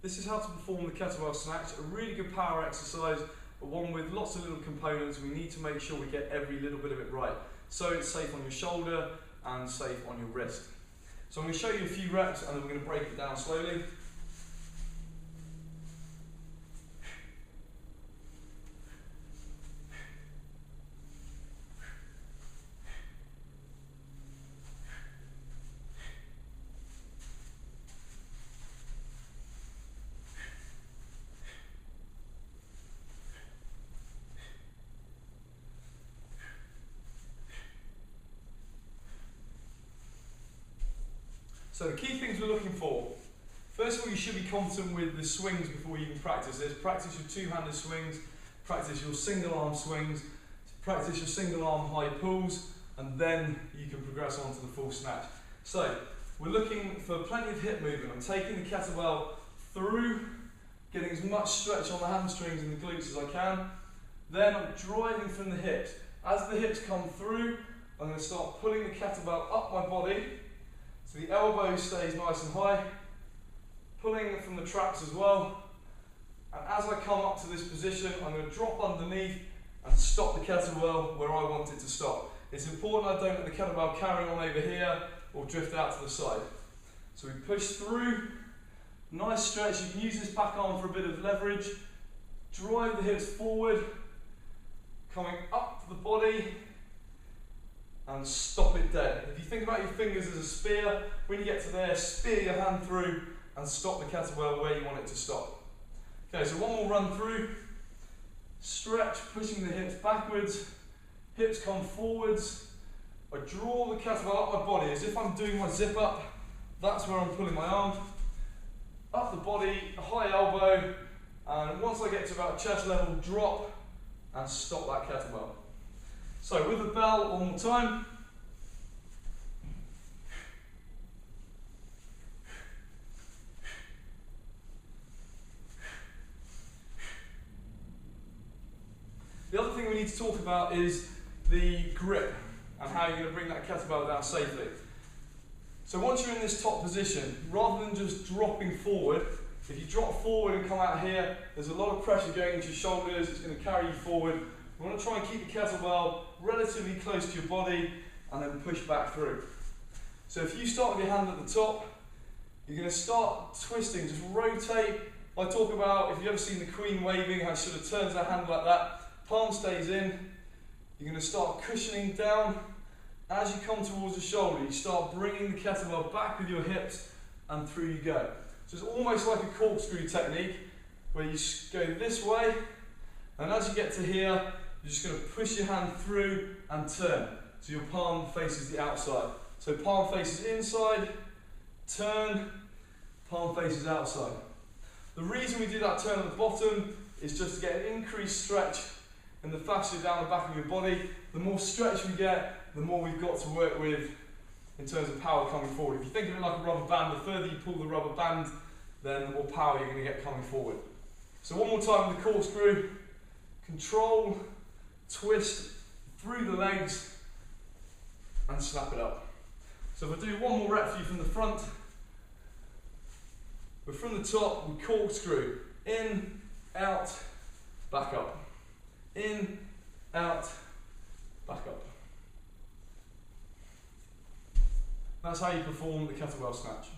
This is how to perform the kettlebell snatch, a really good power exercise, but one with lots of little components. We need to make sure we get every little bit of it right, so it's safe on your shoulder and safe on your wrist. So I'm going to show you a few reps and then we're going to break it down slowly. So the key things we're looking for. First of all, you should be confident with the swings before you even practice this. Practice your two-handed swings, practice your single arm swings, practice your single arm high pulls, and then you can progress on to the full snatch. So we're looking for plenty of hip movement. I'm taking the kettlebell through, getting as much stretch on the hamstrings and the glutes as I can. Then I'm driving from the hips. As the hips come through, I'm going to start pulling the kettlebell up my body. So the elbow stays nice and high, pulling from the traps as well. And as I come up to this position, I'm going to drop underneath and stop the kettlebell where I want it to stop. It's important I don't let the kettlebell carry on over here or drift out to the side. So we push through, nice stretch. You can use this back arm for a bit of leverage. Drive the hips forward, coming up to the body, and stop it dead. If you think about your fingers as a spear, when you get to there, spear your hand through and stop the kettlebell where you want it to stop. Okay, so one more run through. Stretch, pushing the hips backwards, hips come forwards. I draw the kettlebell up my body as if I'm doing my zip up. That's where I'm pulling my arm. Up the body, a high elbow, and once I get to about chest level, drop and stop that kettlebell. So with the bell, one more time. The other thing we need to talk about is the grip and how you're going to bring that kettlebell down safely. So once you're in this top position, rather than just dropping forward, if you drop forward and come out here, there's a lot of pressure going into your shoulders, it's going to carry you forward. You want to try and keep the kettlebell relatively close to your body and then push back through. So if you start with your hand at the top, you're going to start twisting, just rotate. I talk about, if you've ever seen the Queen waving, how she sort of turns her hand like that, palm stays in. You're going to start cushioning down. As you come towards the shoulder, you start bringing the kettlebell back with your hips and through you go. So it's almost like a corkscrew technique where you go this way, and as you get to here, you're just going to push your hand through and turn. So your palm faces the outside. So palm faces inside, turn, palm faces outside. The reason we do that turn at the bottom is just to get an increased stretch in the fascia down the back of your body. The more stretch we get, the more we've got to work with in terms of power coming forward. If you think of it like a rubber band, the further you pull the rubber band, then the more power you're going to get coming forward. So one more time with the corkscrew. Control, twist through the legs and snap it up. So if I do one more rep for you from the front, we're from the top, we corkscrew, in, out, back up. In, out, back up. That's how you perform the kettlebell snatch.